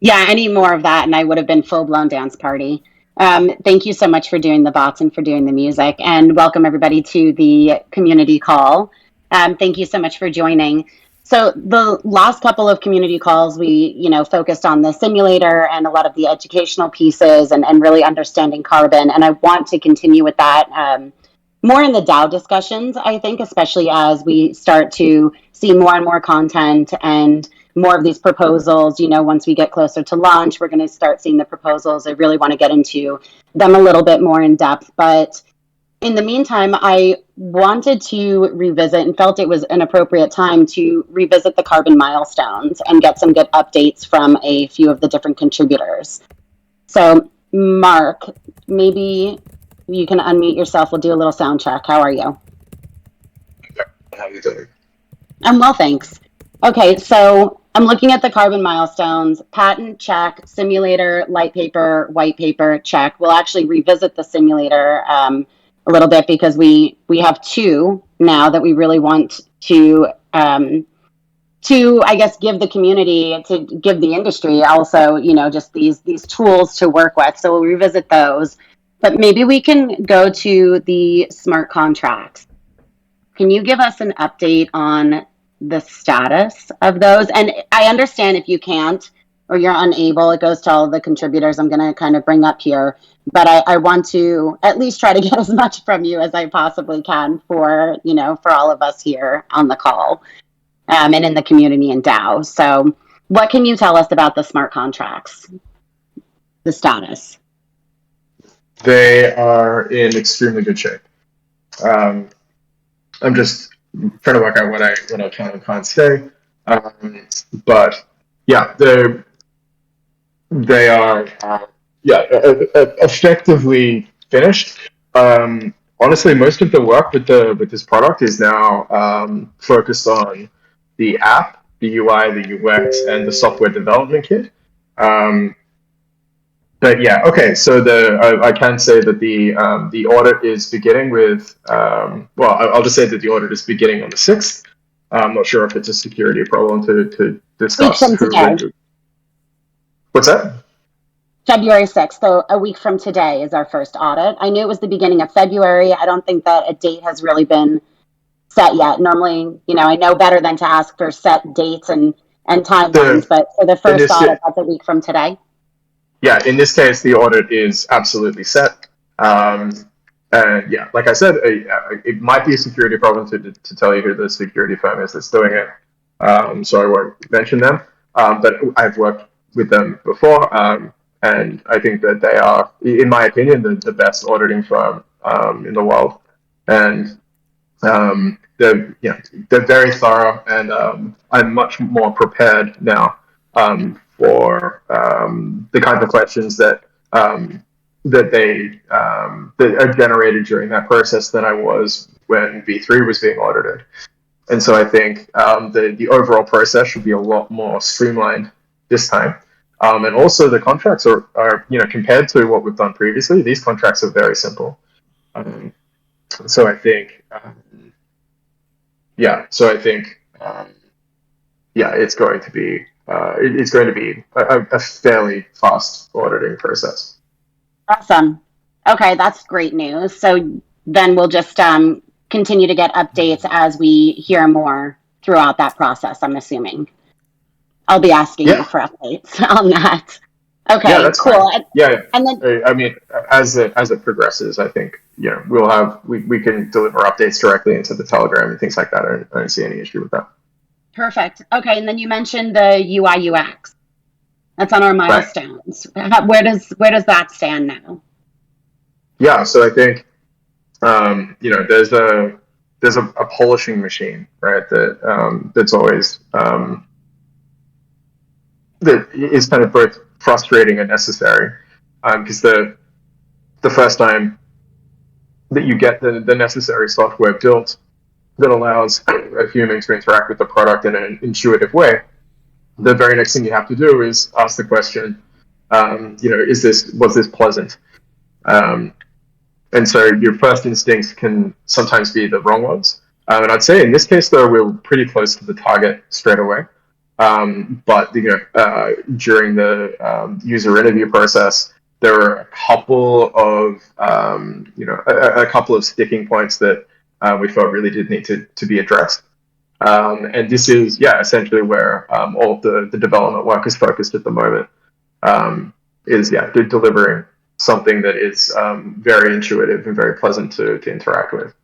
Yeah, I need more of that, and I would have been full-blown dance party. Thank you so much for doing the bots and for doing the music, and welcome everybody to the community call. Thank you so much for joining. So the last couple of community calls, we focused on the simulator and a lot of the educational pieces and really understanding carbon. And I want to continue with that more in the DAO discussions, I think, especially as we start to see more and more content and more of these proposals. Once we get closer to launch, we're going to start seeing the proposals. I really want to get into them a little bit more in depth. But in the meantime, I wanted to revisit and felt it was an appropriate time to revisit the carbon milestones and get some good updates from a few of the different contributors. So, Mark, maybe you can unmute yourself. We'll do a little sound check. How are you? How are you doing? I'm well, thanks. Okay, so I'm looking at the carbon milestones, patent check, simulator, light paper, white paper check. We'll actually revisit the simulator a little bit because we have two now that we really want to I guess give the community, to give the industry also, just these tools to work with. So we'll revisit those. But maybe we can go to the smart contracts. Can you give us an update on the status of those? And I understand if you can't or you're unable, it goes to all the contributors I'm going to kind of bring up here. But I want to at least try to get as much from you as I possibly can for all of us here on the call and in the community and DAO. So what can you tell us about the smart contracts, the status? They are in extremely good shape. Um, I'm just trying to work out what I can and can't say. But yeah, they are effectively finished. Honestly, most of the work with this product is now focused on the app, the UI, the UX, and the software development kit. Um, but yeah, okay. So I can say that the audit is beginning with well, I'll just say that the audit is beginning on the 6th. I'm not sure if it's a security problem to Week discuss from who today, would. What's that? February 6th. So a week from today is our first audit. I knew it was the beginning of February. I don't think that a date has really been set yet. Normally, I know better than to ask for set dates and timelines, The but for the in first this audit, that's a week from today. Yeah, in this case, the audit is absolutely set. Um, and yeah, like I said, it might be a security problem to tell you who the security firm is that's doing it. So I won't mention them. But I've worked with them before, and I think that they are, in my opinion, the best auditing firm in the world. And they're very thorough, and I'm much more prepared now for the kinds of questions that are generated during that process than I was when V3 was being audited. And so I think the overall process should be a lot more streamlined this time. And also the contracts are compared to what we've done previously, these contracts are very simple. Um, so I think yeah, so I think yeah, it's going to be a fairly fast auditing process. Awesome. Okay, that's great news. So then we'll just continue to get updates as we hear more throughout that process, I'm assuming. I'll be asking you Yeah, for updates on that. yeah, Okay, that's cool. fine. Yeah, And then I mean, as it progresses, I think we can deliver updates directly into the Telegram and things like that. I don't see any issue with that. perfect. Okay, and then you mentioned the UI UX. That's on our Right? milestones. Where does that stand now? Yeah. So I think there's a polishing machine, right? That's always that is kind of both frustrating and necessary, because the first time that you get the necessary software built that allows a human to interact with the product in an intuitive way, the very next thing you have to do is ask the question, was this pleasant? Um, and so your first instincts can sometimes be the wrong ones. And I'd say in this case, though, we're pretty close to the target straight away. But during the user interview process, there were a couple of a couple of sticking points that we felt really did need to be addressed. And this is essentially where all of the development work is focused at the moment. Is delivering something that is very intuitive and very pleasant to interact with.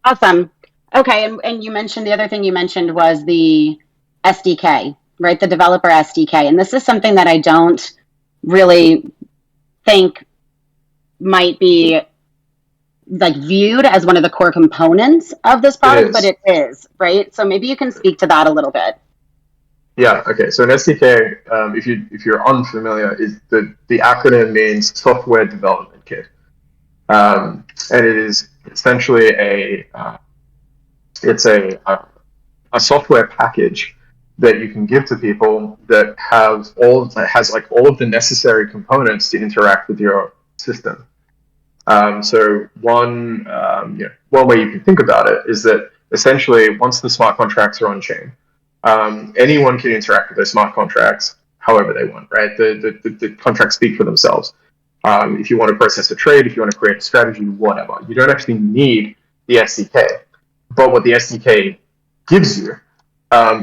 Awesome. Okay, and you mentioned the other thing you mentioned was the SDK, right? The developer SDK. And this is something that I don't really think might be like viewed as one of the core components of this product, but it is, right? So maybe you can speak to that a little bit. Yeah. Okay. So an SDK, if you're unfamiliar, is the acronym means Software Development Kit, and it is essentially it's a software package that you can give to people that has like all of the necessary components to interact with your system. So one way you can think about it is that essentially once the smart contracts are on chain, anyone can interact with those smart contracts however they want, right? The contracts speak for themselves. If you want to process a trade, if you want to create a strategy, whatever, you don't actually need the SDK. But what the SDK gives you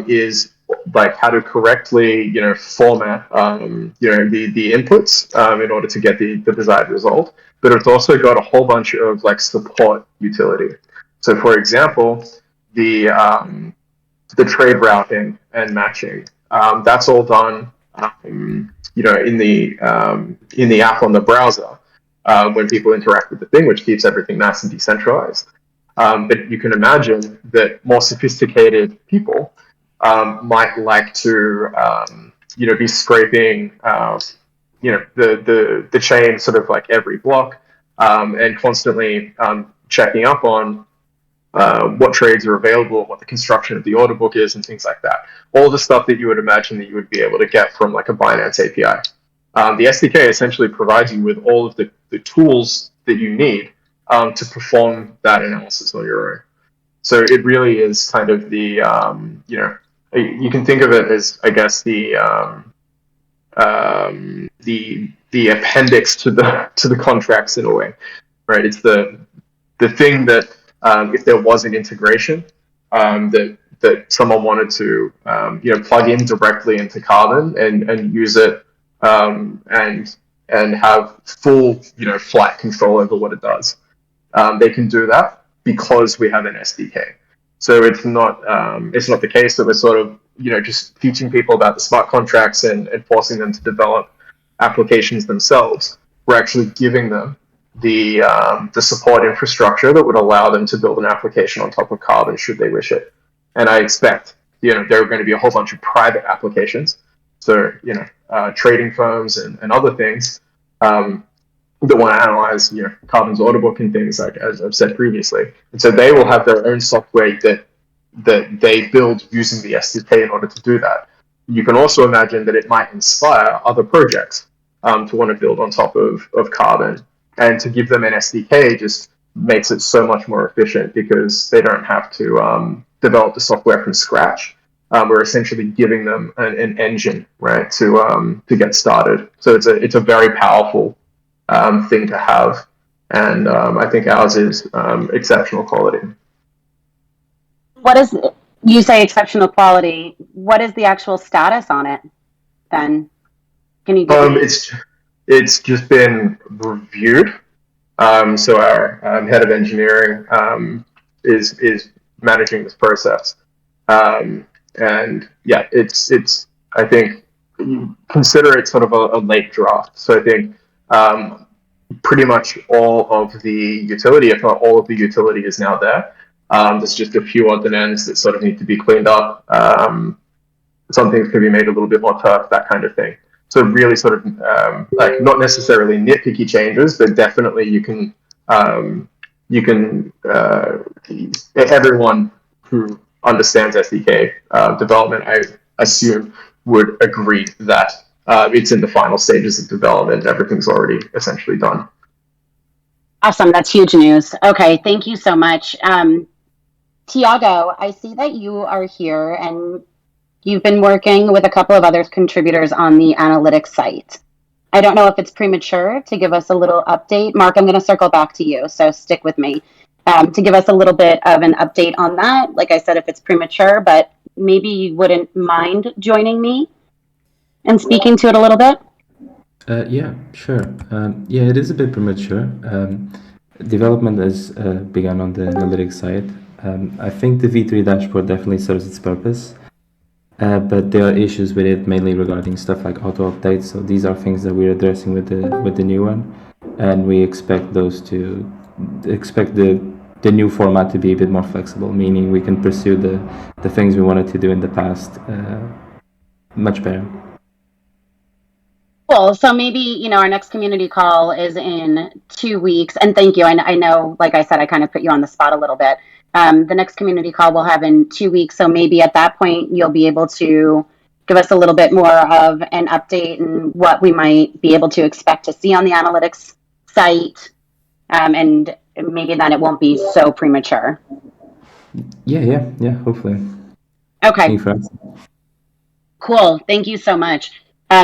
is like how to correctly, format, the inputs in order to get the desired result. But it's also got a whole bunch of like support utility. So, for example, the trade routing and matching, that's all done, in the app on the browser when people interact with the thing, which keeps everything nice and decentralized. But you can imagine that more sophisticated people might like to, be scraping, the chain sort of like every block, and constantly checking up on what trades are available, what the construction of the order book is, and things like that. All the stuff that you would imagine that you would be able to get from like a Binance API. The SDK essentially provides you with all of the tools that you need to perform that analysis on your own. So it really is kind of you can think of it as, I guess, the appendix to the contracts in a way, right? It's the thing that if there was an integration that someone wanted to plug in directly into Carbon and use it and have full flight control over what it does. They can do that because we have an SDK. So it's not the case that we're sort of just teaching people about the smart contracts and forcing them to develop applications themselves. We're actually giving them the support infrastructure that would allow them to build an application on top of Carbon should they wish it. And I expect there are going to be a whole bunch of private applications, so trading firms and other things that want to analyze Carbon's order book and things, like as I've said previously. And so they will have their own software that they build using the SDK in order to do that. You can also imagine that it might inspire other projects to want to build on top of Carbon, and to give them an SDK just makes it so much more efficient because they don't have to develop the software from scratch. We're essentially giving them an engine, right, to get started. So it's a very powerful thing to have, and I think ours is exceptional quality. What is, you say exceptional quality? What is the actual status on it then? Can you give me? It's just been reviewed. So our head of engineering is managing this process, and it's I think you consider it sort of a late draft. So I think pretty much all of the utility, if not all of the utility, is now there. There's just a few odds and ends that sort of need to be cleaned up. Some things can be made a little bit more tough, that kind of thing. So really sort of like not necessarily nitpicky changes, but definitely you can everyone who understands SDK development, I assume, would agree that it's in the final stages of development. Everything's already essentially done. Awesome. That's huge news. Okay. Thank you so much. Tiago, I see that you are here and you've been working with a couple of other contributors on the analytics site. I don't know if it's premature to give us a little update. Mark, I'm going to circle back to you, so stick with me. To give us a little bit of an update on that. Like I said, if it's premature, but maybe you wouldn't mind joining me and speaking to it a little bit. Yeah, sure. Yeah, it is a bit premature. Development has begun on the analytics side. I think the V3 dashboard definitely serves its purpose, but there are issues with it, mainly regarding stuff like auto updates. So these are things that we're addressing with the new one, and we expect the new format to be a bit more flexible, meaning we can pursue the things we wanted to do in the past much better. Cool. So maybe, our next community call is in 2 weeks. And thank you. I know, like I said, I kind of put you on the spot a little bit. The next community call we'll have in 2 weeks. So maybe at that point, you'll be able to give us a little bit more of an update and what we might be able to expect to see on the analytics site. And maybe then it won't be so premature. Yeah, hopefully. Okay. Cool. Thank you so much.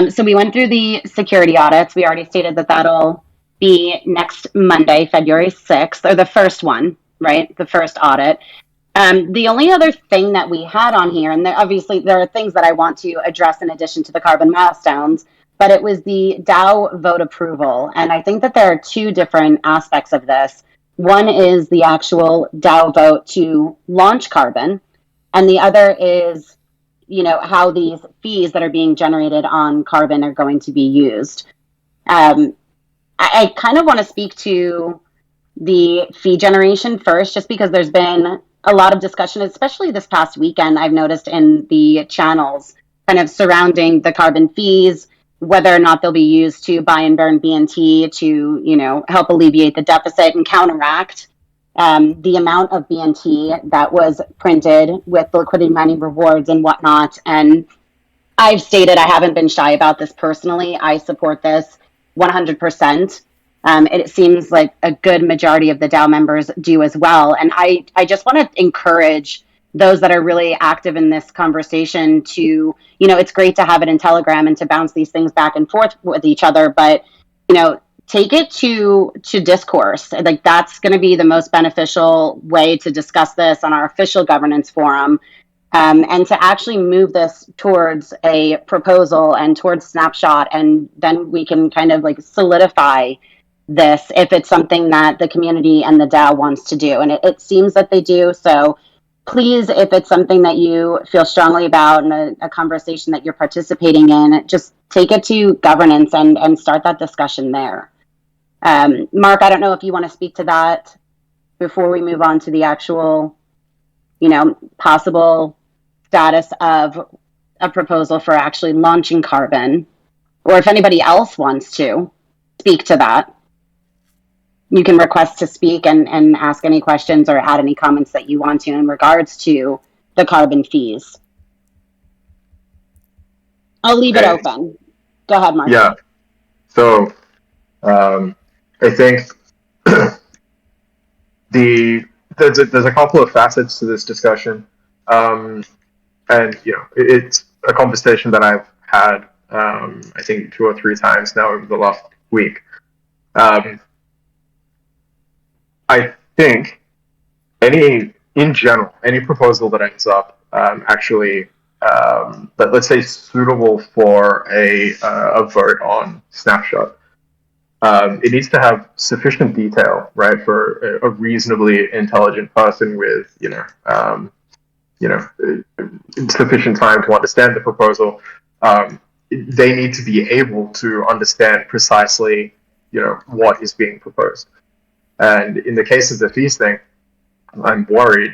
So we went through the security audits. We already stated that that'll be next Monday, February 6th, or the first one, right? The first audit. The only other thing that we had on here, and obviously there are things that I want to address in addition to the carbon milestones, but it was the DAO vote approval. And I think that there are two different aspects of this. One is the actual DAO vote to launch carbon, and the other is how these fees that are being generated on carbon are going to be used. I kind of want to speak to the fee generation first, just because there's been a lot of discussion, especially this past weekend, I've noticed in the channels kind of surrounding the carbon fees, whether or not they'll be used to buy and burn BNT to, help alleviate the deficit and counteract the amount of BNT that was printed with liquidity mining rewards and whatnot. And I've stated I haven't been shy about this personally. I support this 100%. It seems like a good majority of the DAO members do as well. And I just want to encourage those that are really active in this conversation to, it's great to have it in Telegram and to bounce these things back and forth with each other. But, take it to discourse. Like, that's going to be the most beneficial way to discuss this on our official governance forum, and to actually move this towards a proposal and towards snapshot, and then we can kind of like solidify this if it's something that the community and the DAO wants to do. And it seems that they do. So please, if it's something that you feel strongly about and a conversation that you're participating in, just take it to governance and start that discussion there. Mark, I don't know if you want to speak to that before we move on to the actual, possible status of a proposal for actually launching carbon, or if anybody else wants to speak to that. You can request to speak and ask any questions or add any comments that you want to in regards to the carbon fees. I'll leave it open. Go ahead, Mark. Yeah. So I think there's a couple of facets to this discussion, and it's a conversation that I've had I think 2 or 3 times now over the last week. I think any proposal that ends up let's say suitable for a vote on snapshot, it needs to have sufficient detail, right, for a reasonably intelligent person with sufficient time to understand the proposal. They need to be able to understand precisely what is being proposed. And in the case of the fees thing, I'm worried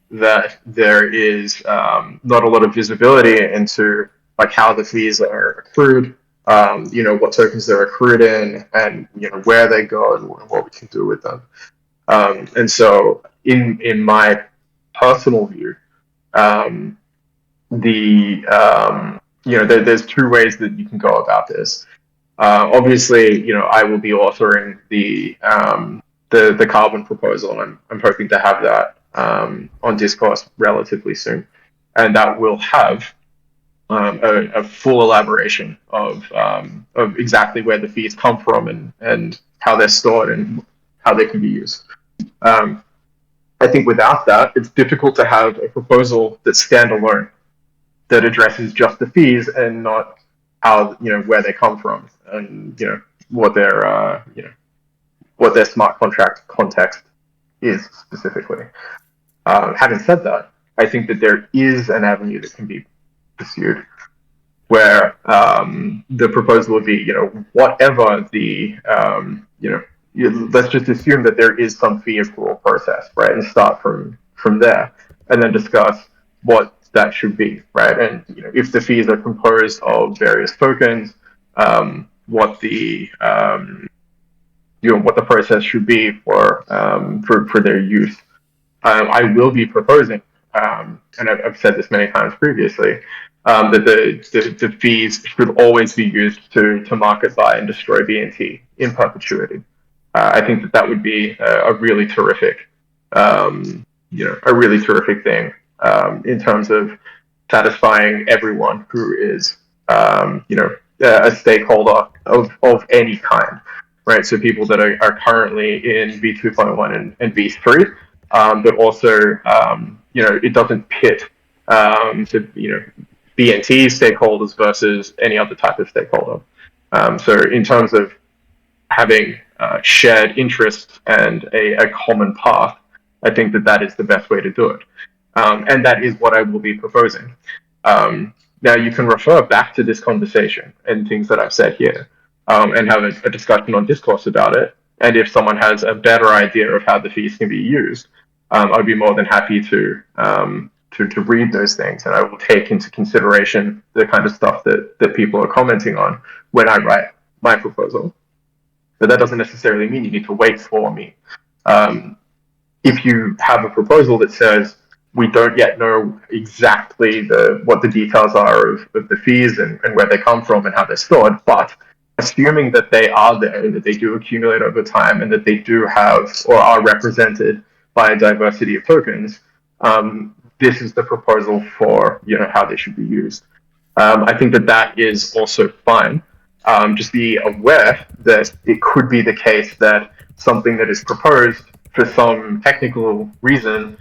that there is not a lot of visibility into like how the fees are accrued, what tokens they're accrued in, and where they go and what we can do with them. And so, in my personal view, there's 2 ways that you can go about this. Obviously, I will be authoring the carbon proposal. I'm hoping to have that on discourse relatively soon, and that will have a full elaboration of exactly where the fees come from and how they're stored and how they can be used. I think without that, it's difficult to have a proposal that's standalone that addresses just the fees and not how where they come from and what their what their smart contract context is specifically. Having said that, I think that there is an avenue that can be pursued where the proposal would be, whatever the, let's just assume that there is some fee accrual process, right, and start from there, and then discuss what that should be, right, and if the fees are composed of various tokens, what the what the process should be for their use. I will be proposing, and I've said this many times previously, that the fees should always be used to market, buy, and destroy BNT in perpetuity. I think that would be a really terrific, a really terrific thing in terms of satisfying everyone who is, a stakeholder of any kind, right? So people that are currently in V2.1 and V3, but also, it doesn't pit BNT stakeholders versus any other type of stakeholder. So in terms of having shared interests and a common path, I think that is the best way to do it. And that is what I will be proposing. Now, you can refer back to this conversation and things that I've said here and have a discussion on Discourse about it. And if someone has a better idea of how the fees can be used, I'd be more than happy to read those things, and I will take into consideration the kind of stuff that people are commenting on when I write my proposal. But that doesn't necessarily mean you need to wait for me. If you have a proposal that says we don't yet know exactly what the details are of the fees and where they come from and how they're stored, but assuming that they are there and that they do accumulate over time and that they do have or are represented by a diversity of tokens, this is the proposal for how they should be used. I think that is also fine. Just be aware that it could be the case that something that is proposed for some technical reason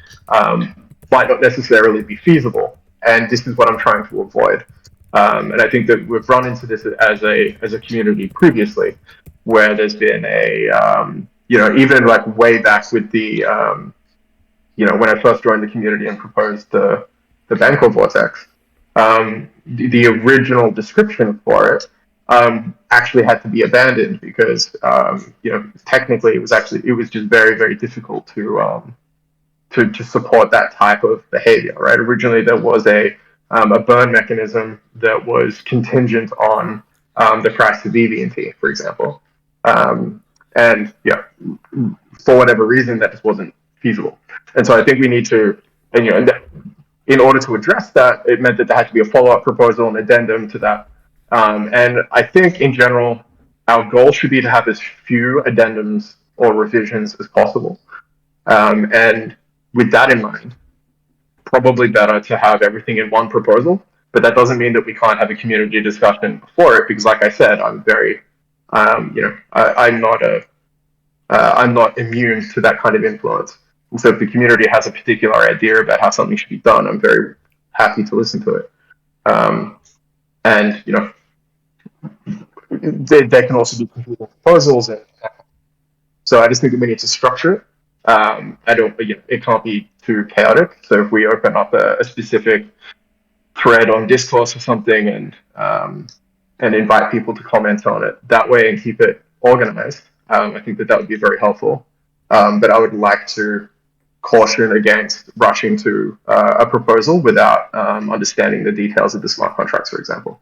might not necessarily be feasible, and this is what I'm trying to avoid. And I think that we've run into this as a community previously, where there's been even like way back with the when I first joined the community and proposed the Bancor vortex, the original description for it actually had to be abandoned because technically it was just very, very difficult to support that type of behavior, right? Originally there was a burn mechanism that was contingent on the price of BNT, for example, and for whatever reason that just wasn't feasible. And so I think we need to, in order to address that, it meant that there had to be a follow-up proposal and addendum to that. And I think in general, our goal should be to have as few addendums or revisions as possible. And with that in mind, probably better to have everything in one proposal, but that doesn't mean that we can't have a community discussion before it, because like I said, I'm very, I'm not immune to that kind of influence. And so if the community has a particular idea about how something should be done, I'm very happy to listen to it. And there can also be competing proposals, and so I just think that we need to structure it. It can't be too chaotic. So if we open up a specific thread on Discourse or something and invite people to comment on it that way and keep it organized, I think that would be very helpful. But I would like to caution against rushing to a proposal without understanding the details of the smart contracts, for example.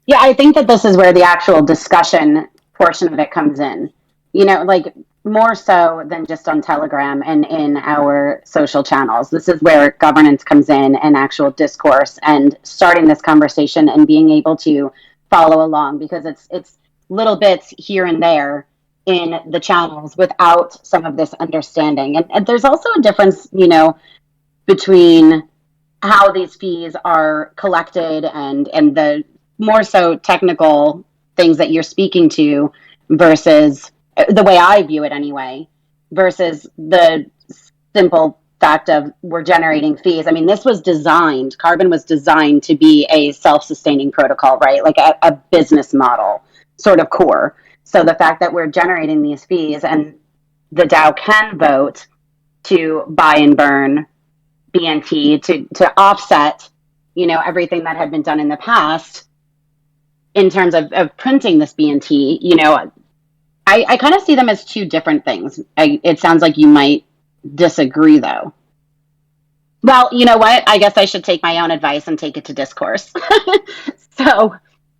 Yeah, I think that this is where the actual discussion portion of it comes in. Like more so than just on Telegram and in our social channels. This is where governance comes in and actual discourse and starting this conversation and being able to follow along, because it's little bits here and there in the channels without some of this understanding. And there's also a difference, between how these fees are collected and the more so technical things that you're speaking to versus the way I view it anyway, versus the simple fact of we're generating fees. I mean, Carbon was designed to be a self-sustaining protocol, right? Like a business model sort of core. So the fact that we're generating these fees and the DAO can vote to buy and burn BNT to offset, everything that had been done in the past in terms of printing this BNT, I kind of see them as two different things. It sounds like you might disagree, though. Well, you know what? I guess I should take my own advice and take it to discourse. So,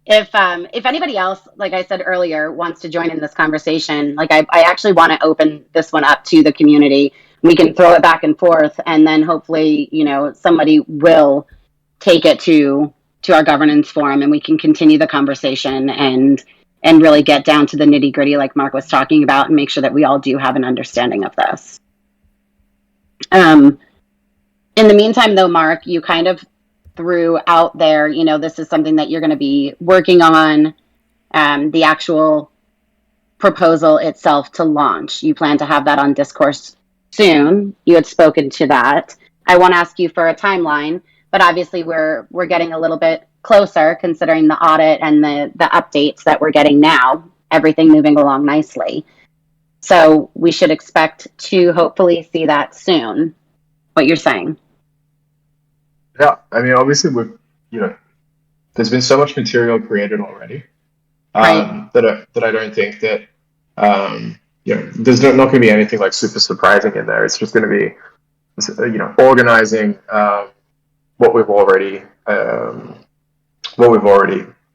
if anybody else, like I said earlier, wants to join in this conversation, like I actually want to open this one up to the community. We can throw it back and forth, and then hopefully, somebody will take it to our governance forum, and we can continue the conversation and really get down to the nitty gritty, like Mark was talking about, and make sure that we all do have an understanding of this. In the meantime, though, Mark, you kind of threw out there, this is something that you're going to be working on, the actual proposal itself to launch. You plan to have that on discourse soon. You had spoken to that. I won't ask you for a timeline, but obviously we're getting a little bit closer considering the audit and the updates that we're getting now, everything moving along nicely. So we should expect to hopefully see that soon. What you're saying. Yeah, I mean, obviously, there's been so much material created already, Right. that I don't think that, there's not going to be anything like super surprising in there. It's just going to be, organizing what we've already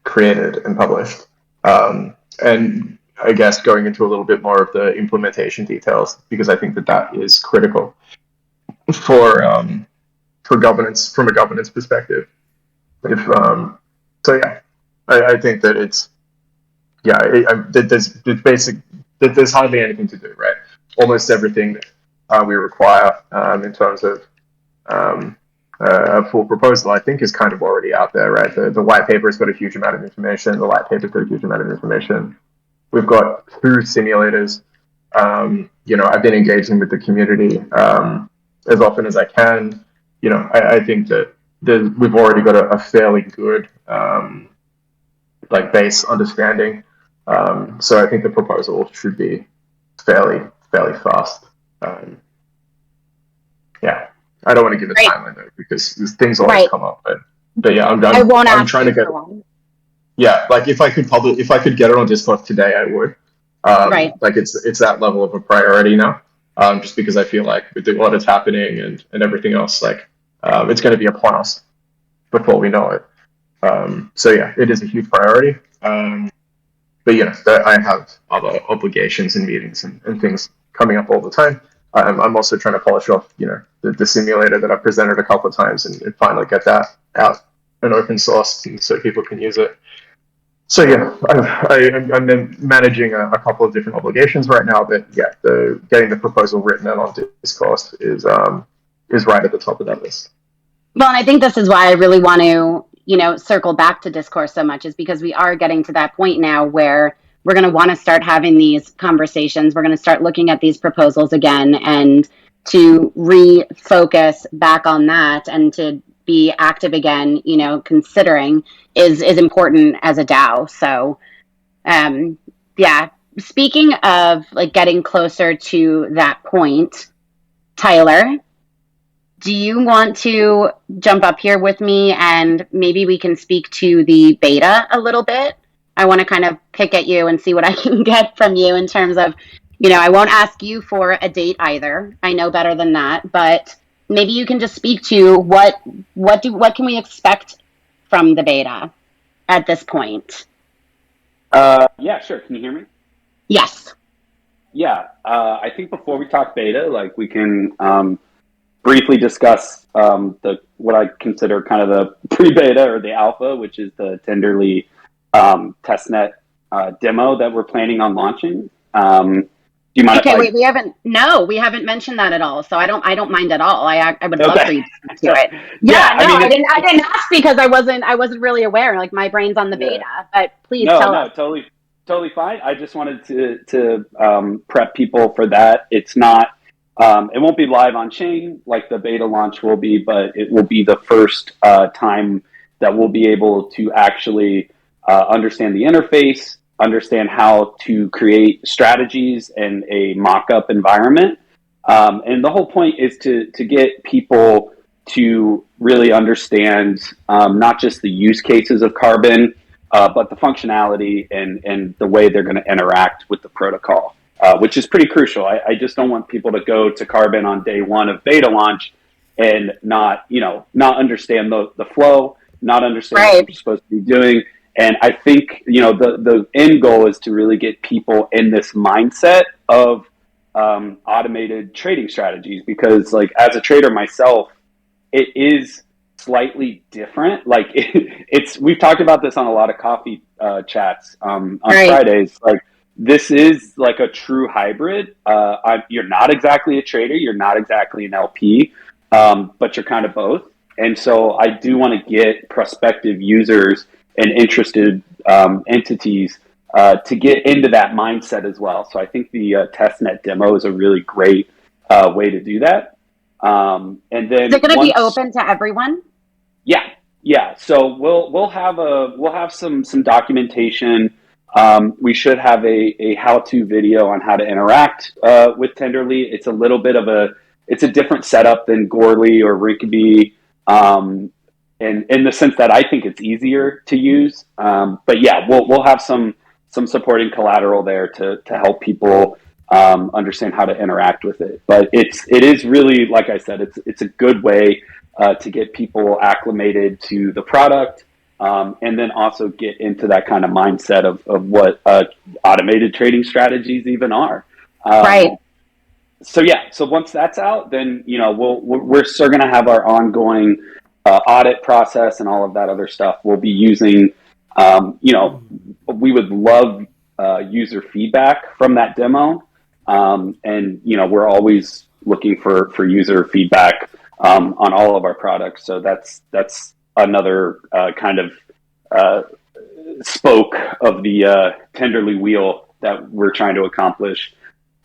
created and published, and I guess going into a little bit more of the implementation details, because I think that is critical for governance, from a governance perspective. If so, yeah, I think that it's there's hardly anything to do, right? Almost everything that we require in terms of a full proposal, I think, is kind of already out there, right? The white paper's got a huge amount of information. The white paper's got a huge amount of information. We've got 2 simulators. I've been engaging with the community as often as I can. I think that we've already got a fairly good base understanding. So I think the proposal should be fairly fast. Yeah, I don't want to give a timeline though, because things always come up. But yeah, I won't I'm ask trying to you get. for one. Yeah, like if I could get it on Discord today, I would. Right. Like it's that level of a priority now. Just because I feel like with the audits happening and everything else, it's going to be upon us before we know it. So yeah, it is a huge priority. But I have other obligations and meetings and things coming up all the time. I'm also trying to polish off, the simulator that I presented a couple of times and finally get that out and open source so people can use it. So yeah, I'm managing a couple of different obligations right now, but yeah, getting the proposal written out on discourse is right at the top of that list. Well, and I think this is why I really want to, circle back to discourse so much, is because we are getting to that point now where we're going to want to start having these conversations. We're going to start looking at these proposals again, and to refocus back on that and to be active again, considering is important as a DAO. So, yeah. Speaking of getting closer to that point, Tyler, do you want to jump up here with me and maybe we can speak to the beta a little bit? I want to kind of pick at you and see what I can get from you in terms of, I won't ask you for a date either. I know better than that, but maybe you can just speak to what can we expect from the beta at this point? Yeah, sure. Can you hear me? Yes. Yeah. I think before we talk beta, we can briefly discuss what I consider kind of the pre-beta or the alpha, which is the Tenderly testnet demo that we're planning on launching. Do Do you mind Okay, if wait, we haven't mentioned that at all. So I don't mind at all. I would love for Okay. you to speak to it. Yeah, Yeah, I no, mean, I didn't ask because I wasn't really aware. Like my brain's on the yeah. beta, but please No, tell no, us. totally fine. I just wanted to prep people for that. It's not, it won't be live on chain like the beta launch will be, but it will be the first time that we'll be able to actually understand the interface, understand how to create strategies in a mock-up environment. And the whole point is to get people to really understand not just the use cases of Carbon, but the functionality and the way they're going to interact with the protocol, which is pretty crucial. I just don't want people to go to Carbon on day one of beta launch and not understand the flow, not understand what Right. they're supposed to be doing. And I think, the end goal is to really get people in this mindset of automated trading strategies, because like as a trader myself, it is slightly different. Like we've talked about this on a lot of coffee chats on Right. Fridays. Like this is like a true hybrid. You're not exactly a trader. You're not exactly an LP, but you're kind of both. And so I do want to get prospective users and interested entities to get into that mindset as well. So I think the testnet demo is a really great way to do that. And then Is it going to be open to everyone? Yeah. So we'll have some documentation. We should have a how-to video on how to interact with Tenderly. It's a little bit of it's a different setup than Gorley or Rinkeby, and in the sense that I think it's easier to use. But yeah, we'll have some supporting collateral there to help people understand how to interact with it. But it is really, like I said, it's a good way to get people acclimated to the product, and then also get into that kind of mindset of what automated trading strategies even are. Right. So yeah, so once that's out, then we're still going to have our ongoing audit process and all of that other stuff. We'll be using, we would love user feedback from that demo, and we're always looking for user feedback on all of our products. So that's another kind of spoke of the Tenderly wheel that we're trying to accomplish.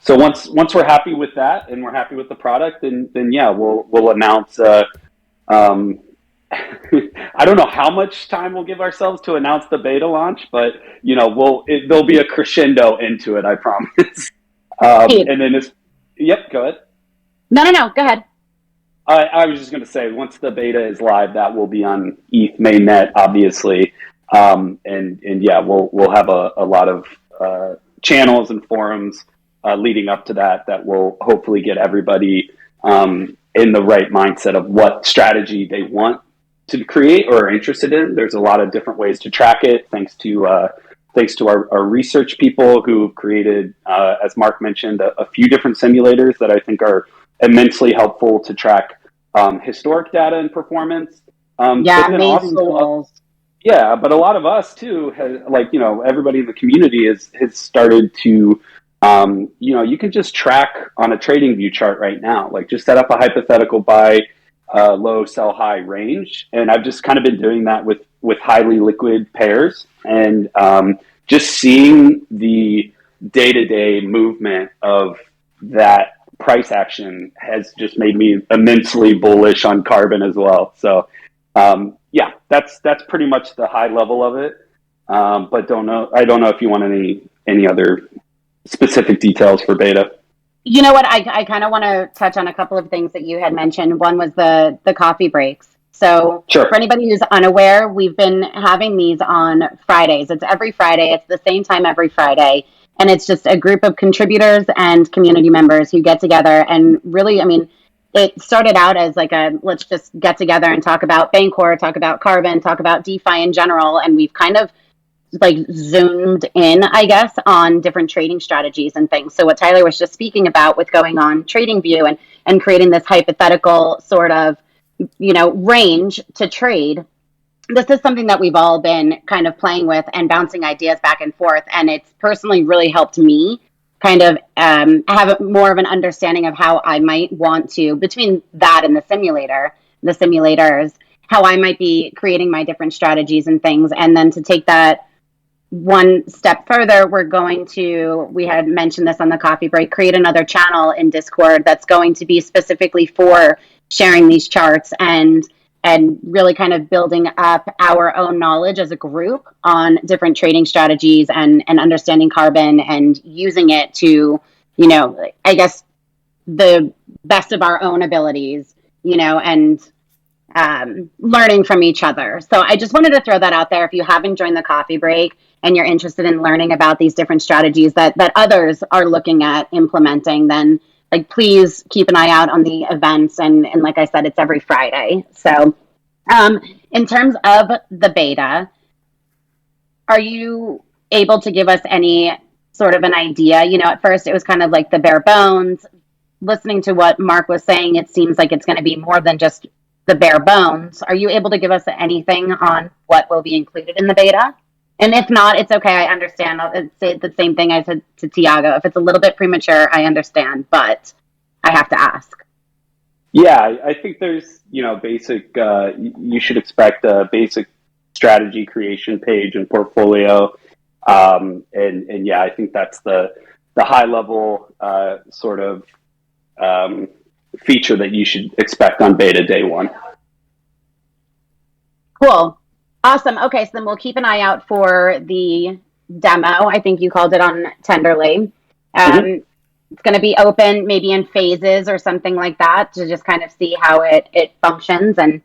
So once we're happy with that and we're happy with the product, then yeah, we'll announce. I don't know how much time we'll give ourselves to announce the beta launch, but there'll be a crescendo into it, I promise. And then yep, go ahead. No, go ahead. I was just going to say, once the beta is live, that will be on ETH mainnet, obviously, and yeah, we'll have a lot of channels and forums leading up to that will hopefully get everybody in the right mindset of what strategy they want to create or are interested in. There's a lot of different ways to track it, thanks to our research people who created, as Mark mentioned, a few different simulators that I think are immensely helpful to track historic data and performance. Yeah, amazing tools. Yeah, but a lot of us too, everybody in the community has started to, you can just track on a trading view chart right now. Like just set up a hypothetical buy, low, sell high range, and I've just kind of been doing that with highly liquid pairs, and just seeing the day-to-day movement of that price action has just made me immensely bullish on Carbon as well. So yeah, that's pretty much the high level of it. But I don't know if you want any other specific details for beta. You know what? I kind of want to touch on a couple of things that you had mentioned. One was the coffee breaks. So Sure. For anybody who's unaware, we've been having these on Fridays. It's every Friday. It's the same time every Friday. And it's just a group of contributors and community members who get together. And really, I mean, it started out as like let's just get together and talk about Bancor, talk about Carbon, talk about DeFi in general. And we've kind of like zoomed in, I guess, on different trading strategies and things. So what Tyler was just speaking about with going on TradingView and creating this hypothetical sort of, range to trade. This is something that we've all been kind of playing with and bouncing ideas back and forth. And it's personally really helped me kind of have more of an understanding of how I might want to, between that and the simulators, how I might be creating my different strategies and things. And then to take that one step further, we had mentioned this on the coffee break, create another channel in Discord that's going to be specifically for sharing these charts and really kind of building up our own knowledge as a group on different trading strategies and understanding carbon and using it to, I guess, the best of our own abilities, and learning from each other. So I just wanted to throw that out there. If you haven't joined the coffee break and you're interested in learning about these different strategies that others are looking at implementing, then please keep an eye out on the events. And like I said, it's every Friday. So in terms of the beta, are you able to give us any sort of an idea? At first it was kind of like the bare bones. Listening to what Mark was saying, it seems like it's going to be more than just the bare bones. Are you able to give us anything on what will be included in the beta? And if not, it's okay. I understand. I'll say the same thing I said to Tiago. If it's a little bit premature, I understand, but I have to ask. Yeah, I think there's, basic, you should expect a basic strategy creation page and portfolio. And yeah, I think that's the high level sort of feature that you should expect on beta day one. Cool. Awesome. Okay, so then we'll keep an eye out for the demo. I think you called it on Tenderly. It's going to be open maybe in phases or something like that to just kind of see how it functions. And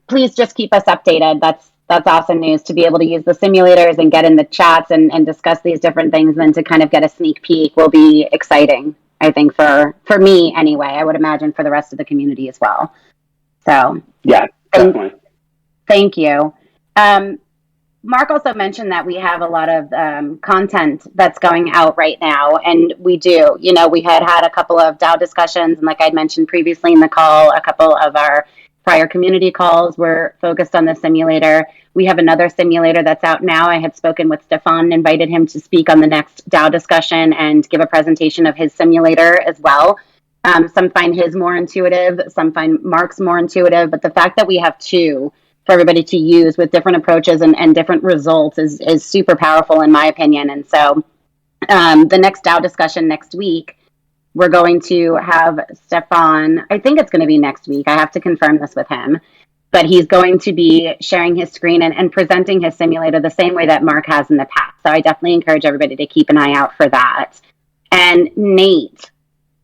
please just keep us updated. That's awesome news to be able to use the simulators and get in the chats and discuss these different things, and to kind of get a sneak peek will be exciting, I think, for me anyway. I would imagine for the rest of the community as well. So yeah, definitely. Thank you. Mark also mentioned that we have a lot of content that's going out right now, and we do. We had a couple of DAO discussions, and like I mentioned previously in the call, a couple of our prior community calls were focused on the simulator. We have another simulator that's out now. I had spoken with Stefan, invited him to speak on the next DAO discussion and give a presentation of his simulator as well. Some find his more intuitive, some find Mark's more intuitive, but the fact that we have two for everybody to use with different approaches and different results is super powerful in my opinion. And so the next DAO discussion next week, we're going to have Stefan, I think it's going to be next week. I have to confirm this with him, but he's going to be sharing his screen and presenting his simulator the same way that Mark has in the past. So I definitely encourage everybody to keep an eye out for that. And Nate,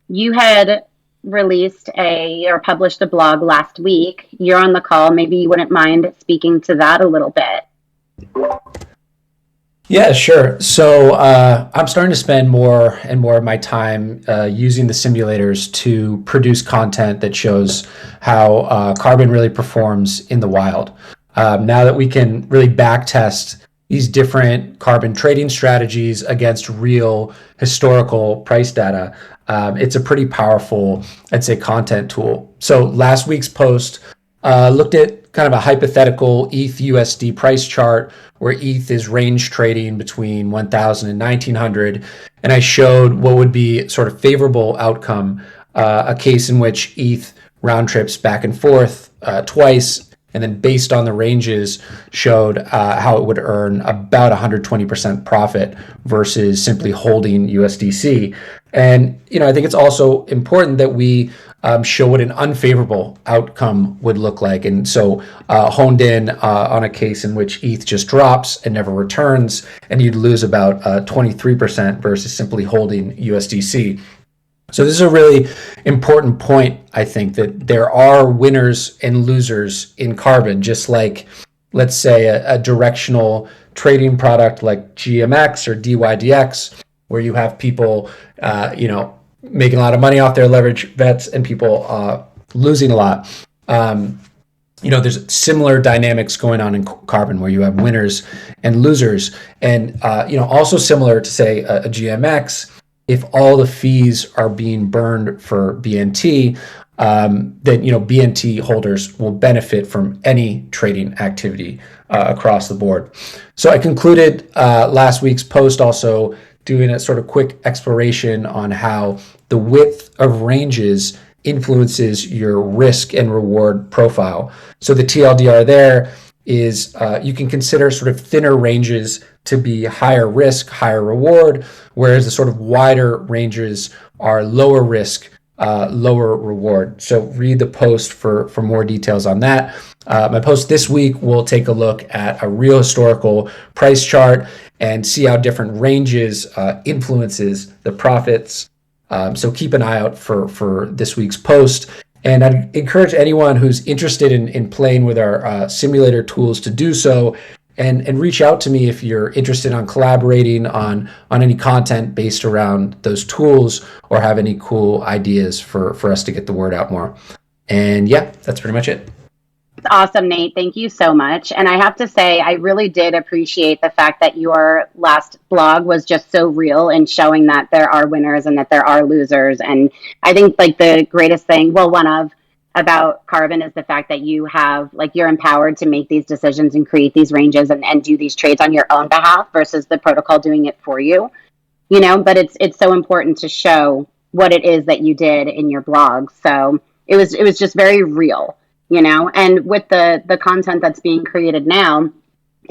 you had released or published a blog last week. You're on the call. Maybe you wouldn't mind speaking to that a little bit. Yeah, sure. So I'm starting to spend more and more of my time using the simulators to produce content that shows how carbon really performs in the wild. Now that we can really backtest these different carbon trading strategies against real historical price data, it's a pretty powerful, I'd say, content tool. So last week's post looked at kind of a hypothetical ETH USD price chart where ETH is range trading between 1,000 and 1,900. And I showed what would be sort of favorable outcome, a case in which ETH round trips back and forth twice, and then based on the ranges showed how it would earn about 120% profit versus simply holding USDC. And, I think it's also important that we show what an unfavorable outcome would look like. And so honed in on a case in which ETH just drops and never returns, and you'd lose about 23% versus simply holding USDC. So this is a really important point, I think, that there are winners and losers in carbon, just like, let's say, a directional trading product like GMX or DYDX, where you have people, making a lot of money off their leverage bets and people losing a lot. There's similar dynamics going on in carbon where you have winners and losers. And, also similar to, say, a GMX, if all the fees are being burned for BNT, then BNT holders will benefit from any trading activity across the board. So I concluded last week's post also doing a sort of quick exploration on how the width of ranges influences your risk and reward profile. So the TLDR there is you can consider sort of thinner ranges to be higher risk, higher reward, whereas the sort of wider ranges are lower risk, lower reward. So read the post for more details on that. My post this week will take a look at a real historical price chart and see how different ranges influences the profits. So keep an eye out for this week's post. And I'd encourage anyone who's interested in playing with our simulator tools to do so, and reach out to me if you're interested on collaborating on any content based around those tools, or have any cool ideas for us to get the word out more. And yeah, that's pretty much it. Awesome, Nate. Thank you so much. And I have to say, I really did appreciate the fact that your last blog was just so real and showing that there are winners and that there are losers. And I think like the greatest thing, well, one of about Carbon is the fact that you have like you're empowered to make these decisions and create these ranges and do these trades on your own behalf versus the protocol doing it for you. You know, but it's so important to show what it is that you did in your blog. So it was just very real. You know, and with the content that's being created now,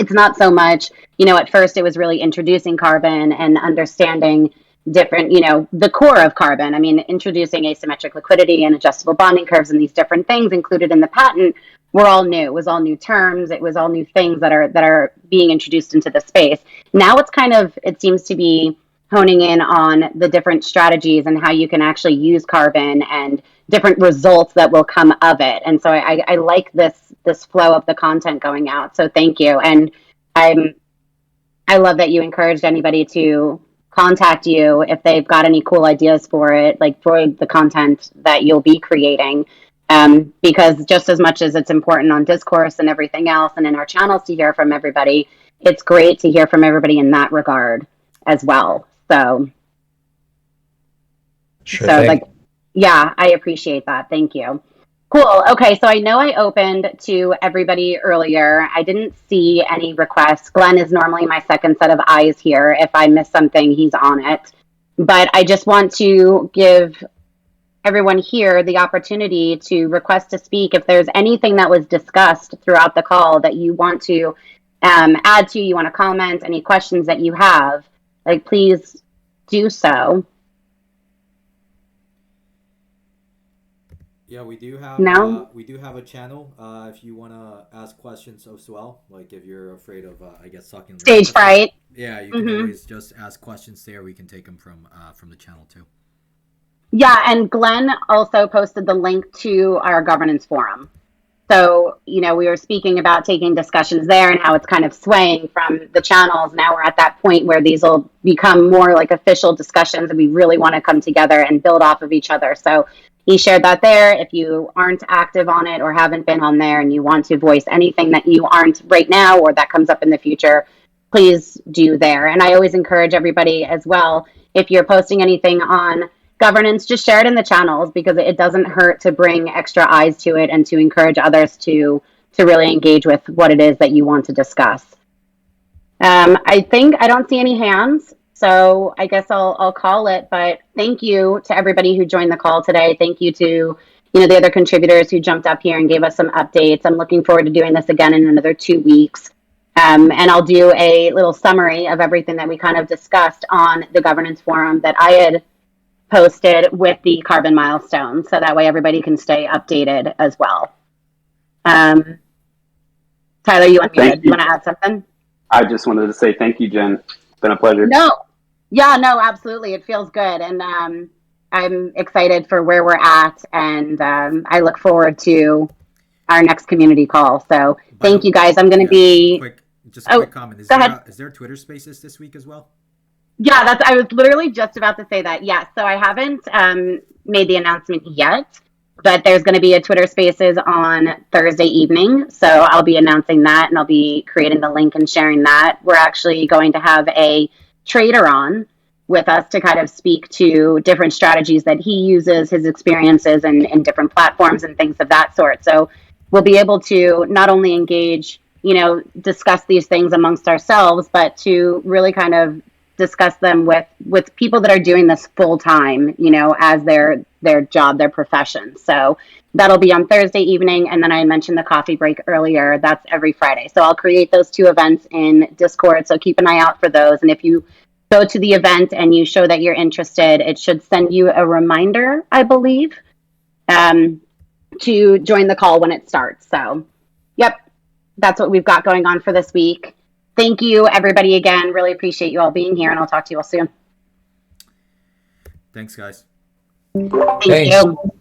it's not so much, you know, at first it was really introducing Carbon and understanding different, you know, the core of Carbon. I mean, introducing asymmetric liquidity and adjustable bonding curves and these different things included in the patent were all new. It was all new terms. It was all new things that are being introduced into the space. Now it's kind of, it seems to be honing in on the different strategies and how you can actually use Carbon and different results that will come of it. And so I like this flow of the content going out. So thank you. And I love that you encouraged anybody to contact you if they've got any cool ideas for it, like for the content that you'll be creating. Because just as much as it's important on Discourse and everything else and in our channels to hear from everybody, it's great to hear from everybody in that regard as well. So, Sure so thing. like, yeah, I appreciate that. Thank you. Cool. Okay, so I know I opened to everybody earlier. I didn't see any requests. Glenn is normally my second set of eyes here. If I miss something, he's on it. But I just want to give everyone here the opportunity to request to speak. If there's anything that was discussed throughout the call that you want to add to, you want to comment, any questions that you have, like please do so. Yeah, we do have a channel. If you want to ask questions as well, like if you're afraid of, I guess, sucking Stage fright. Yeah, you can always just ask questions there. We can take them from the channel too. Yeah, and Glenn also posted the link to our governance forum. So, you know, we were speaking about taking discussions there and how it's kind of swaying from the channels. Now we're at that point where these will become more like official discussions and we really want to come together and build off of each other. So he shared that there. If you aren't active on it or haven't been on there and you want to voice anything that you aren't right now or that comes up in the future, please do there. And I always encourage everybody as well, if you're posting anything on governance, just share it in the channels because it doesn't hurt to bring extra eyes to it and to encourage others to really engage with what it is that you want to discuss. I think I don't see any hands, so I guess I'll call it. But thank you to everybody who joined the call today. Thank you to the other contributors who jumped up here and gave us some updates. I'm looking forward to doing this again in another 2 weeks. And I'll do a little summary of everything that we kind of discussed on the governance forum that I had posted with the Carbon milestones, so that way everybody can stay updated as well. Tyler, you want to add something? I just wanted to say thank you, Jen. It's been a pleasure. No, absolutely. It feels good, and I'm excited for where we're at, and I look forward to our next community call. So thank you, guys. I'm going to be quick comment. Is there a Twitter Spaces this week as well? Yeah, I was literally just about to say that. Yes, so I haven't made the announcement yet, but there's going to be a Twitter Spaces on Thursday evening. So I'll be announcing that and I'll be creating the link and sharing that. We're actually going to have a trader on with us to kind of speak to different strategies that he uses, his experiences in different platforms and things of that sort. So we'll be able to not only engage, discuss these things amongst ourselves, but to really kind of discuss them with people that are doing this full time, you know, as their job, their profession. So that'll be on Thursday evening. And then I mentioned the coffee break earlier. That's every Friday. So I'll create those 2 events in Discord. So keep an eye out for those. And if you go to the event and you show that you're interested, it should send you a reminder, I believe, to join the call when it starts. So, yep, that's what we've got going on for this week. Thank you, everybody, again. Really appreciate you all being here, and I'll talk to you all soon. Thanks, guys. Thank Thanks. you.